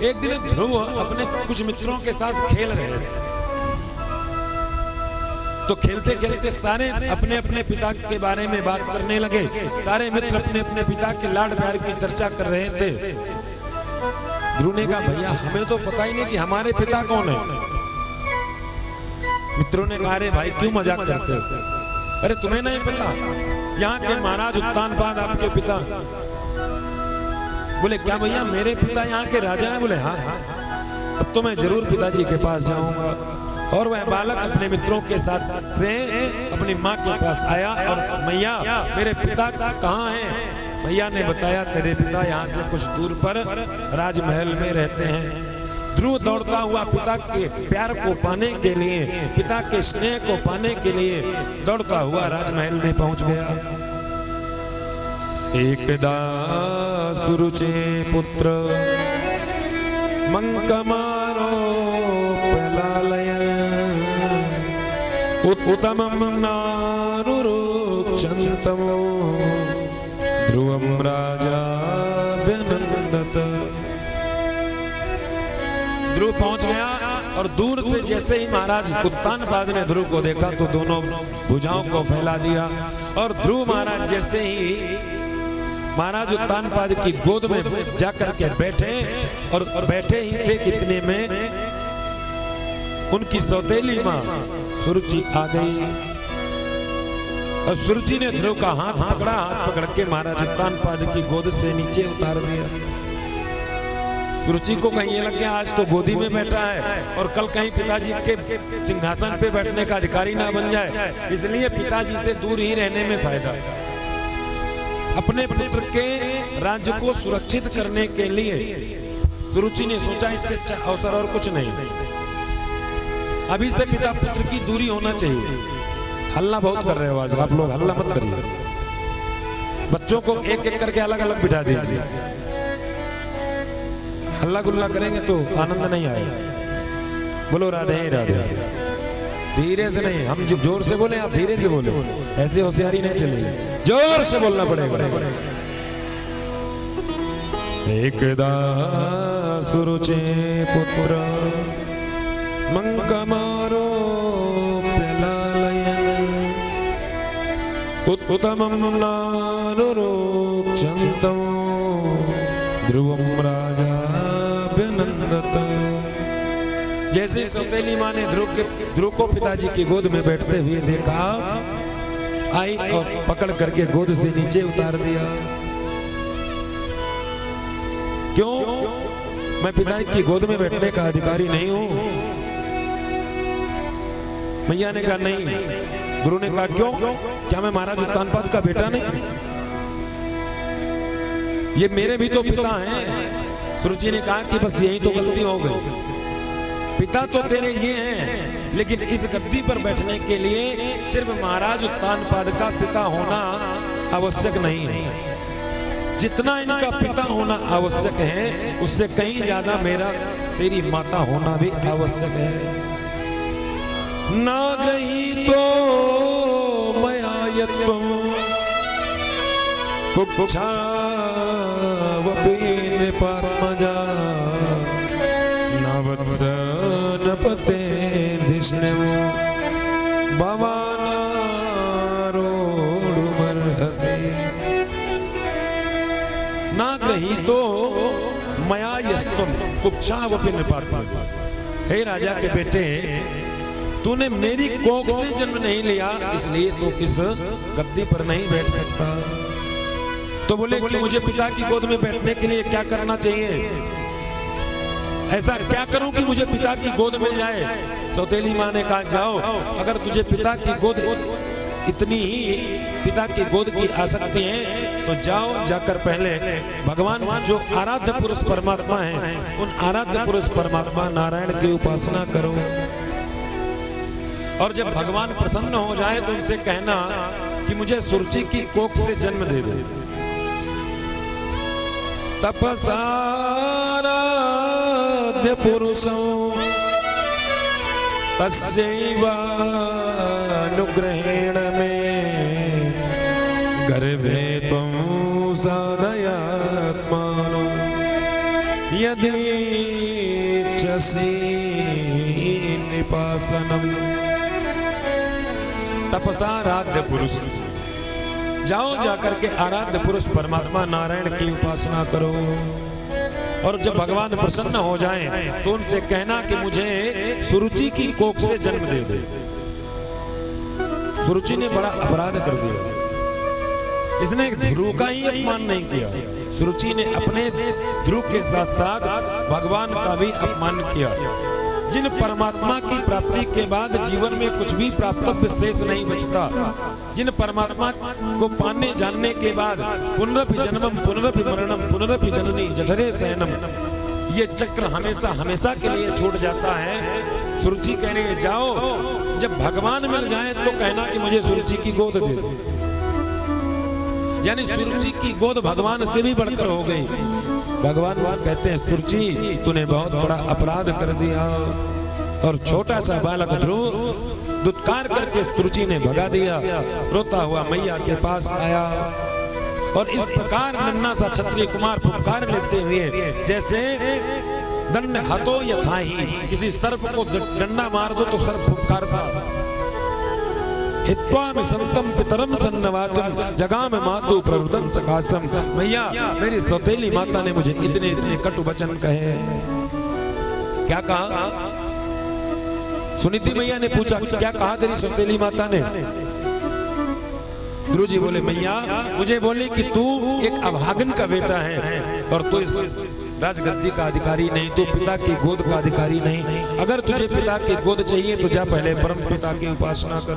एक दिन ध्रुव अपने कुछ मित्रों के साथ खेल रहे थे, तो खेलते खेलते सारे अपने अपने पिता के बारे में बात करने लगे। सारे मित्र अपने अपने पिता के लाड प्यार की चर्चा कर रहे थे। ध्रुव ने कहा, भैया हमें तो पता ही नहीं कि हमारे पिता कौन है। मित्रों ने कहा, अरे भाई क्यों मजाक करते हो? अरे तुम्हें नहीं पता यहाँ के महाराज उत्तानपाद आपके पिता? बोले क्या भैया, मेरे पिता यहाँ के राजा हैं? बोले हाँ। तब तो मैं जरूर पिताजी के पास जाऊंगा। और वह बालक अपने मित्रों के साथ से अपनी माँ के पास आया और मैया मेरे पिता कहाँ हैं? मैया ने बताया, तेरे पिता यहाँ से कुछ दूर पर राजमहल में रहते हैं। ध्रुव दौड़ता हुआ पिता के प्यार को पाने के लिए, पिता के स्नेह को पाने के लिए दौड़ता हुआ राजमहल में पहुंच गया। एकदा सुरुचे पुत्र मंकमारो पलालयन् उत्तमं नारुरुक्षन्तम् ध्रुवं राजा व्यनन्दत। ध्रुव पहुंच गया और दूर से जैसे ही महाराज उत्तानपाद ने ध्रुव को देखा तो दोनों भुजाओं को फैला दिया। और ध्रुव महाराज जैसे ही महाराज उत्तानपाद की गोद में जाकर के बैठे, और बैठे ही थे कितने में उनकी सौतेली मां सुरुचि आ गई। और सुरुचि ने ध्रुव का हाथ पकड़ा, हाथ पकड़ के महाराज उत्तानपाद की गोद से नीचे उतार दिया। सुरुचि को कहीं ये लग गया आज तो गोदी में बैठा है और कल कहीं पिताजी के सिंहासन पे बैठने का अधिकारी ना बन जाए, इसलिए पिताजी से दूर ही रहने में फायदा। अपने पुत्र के राज्य को सुरक्षित करने के लिए सुरुचि ने सोचा इससे अच्छा अवसर और कुछ नहीं, अभी से पिता पुत्र की दूरी होना चाहिए। हल्ला बहुत कर रहे हो आज आप लोग, हल्ला मत करिए। बच्चों को एक एक करके अलग अलग बिठा दीजिए। हल्ला गुल्ला करेंगे तो आनंद नहीं आएगा। बोलो राधे राधे। धीरे से नहीं, हम जो जोर से बोले आप धीरे से बोले, ऐसे होशियारी नहीं चलेगी, जोर से बोलना पड़ेगा। एकदा सुरुचे पुत्र मंकमारो पलालयन् उत्तमं नारुरुक्षन्तम् ध्रुवं राजा व्यनन्दत। जैसे सौतेली मां ने ध्रुव को पिताजी की गोद में बैठते हुए देखा, आई और पकड़ करके गोद से नीचे उतार दिया। क्यों? मैं पिताजी की गोद में बैठने का अधिकारी नहीं हूं। मैया ने कहा नहीं। गुरु ने कहा क्यों? क्या मैं महाराज उत्तानपाद का बेटा नहीं? ये मेरे भी तो पिता हैं। सुरुचि ने कहा कि बस यही तो गलती हो गई। पिता तो तेरे ये हैं, लेकिन इस गद्दी पर बैठने के लिए सिर्फ महाराज उत्तानपाद का पिता होना आवश्यक नहीं है। जितना इनका पिता होना आवश्यक है, उससे कहीं ज्यादा मेरा तेरी माता होना भी आवश्यक है। नागृहीतो मया यत्त्वं कुक्षावपि नृपात्मजा नवत्स नपते धिष्णुं भवानारोढुमर्हति। नागृहीतो मया यस्त्वं कुक्षावपि नृपात्मजा। हे राजा के बेटे, तूने मेरी कोख से जन्म नहीं लिया, इसलिए तो इस गद्दी पर नहीं बैठ सकता। तो बोले कि मुझे पिता की गोद में बैठने के लिए क्या करना चाहिए? ऐसा क्या करूं कि मुझे पिता की गोद मिल जाए? सौतेली मां ने कहा जाओ, अगर तुझे पिता की गोद इतनी ही पिता की गोद की आसक्ति है तो जाओ, जाकर पहले भगवान जो आराध्य पुरुष परमात्मा है, उन आराध्य पुरुष परमात्मा नारायण की उपासना करो। और जब भगवान प्रसन्न हो जाए तो उनसे कहना कि मुझे सुरुचि की कोख से जन्म दे दे। तपसाराध्य पुरुषं तस्यैवानुग्रहेण मे गर्भे त्वं साधयात्मानो यदीच्छसि निपासनम। तपसाराध्य पुरुष, जाओ जाकर के आराध्य पुरुष परमात्मा नारायण की उपासना करो। और जब भगवान प्रसन्न हो जाएं तो उनसे कहना कि मुझे सुरुचि की कोख से जन्म दे दे। सुरुचि ने बड़ा अपराध कर दिया, इसने ध्रुव का ही अपमान नहीं किया, सुरुचि ने अपने ध्रुव के साथ साथ भगवान का भी अपमान किया। जिन परमात्मा की प्राप्ति के बाद जीवन में कुछ भी प्राप्तव्य शेष नहीं बचता, जिन परमात्मा को पाने जानने के बाद पुनरपि जन्मम पुनरपि मरणम पुनरपि जननी जठरे शयनम, ये चक्र हमेशा हमेशा के लिए छूट जाता है। सुरुचि कह रही है जाओ, जब भगवान मिल जाए तो कहना कि मुझे सुरुचि की गोद दे दो। यानी सुरुचि की गोद भगवान से भी बढ़कर हो गई। भगवान कहते हैं सुरुचि तूने बहुत बड़ा अपराध कर दिया। और छोटा सा बालक ध्रुव दुत्कार करके सुरुचि ने भगा दिया। रोता हुआ मैया के पास आया और इस प्रकार नन्हा सा क्षत्रिय कुमार फुफकार लेते हुए, जैसे दंड हतो यथा ही, किसी सर्प को डंडा मार दो तो सर्प फुफकारता। हित्वा में संतम पितरम सन्नवाचम जगाम मातु प्रवृतम सकासम। मैया मेरी सौतेली माता ने मुझे इतने इतने कटु वचन कहे। क्या कहा? सुनीति मैया ने पूछा क्या कहा तेरी सौतेली माता ने? गुरु जी बोले मैया मुझे बोली कि तू एक अभागन का बेटा है और तू इस राजगद्दी का अधिकारी नहीं, तू पिता की गोद का अधिकारी नहीं। अगर तुझे पिता की गोद चाहिए तो जा पहले परम पिता की उपासना कर।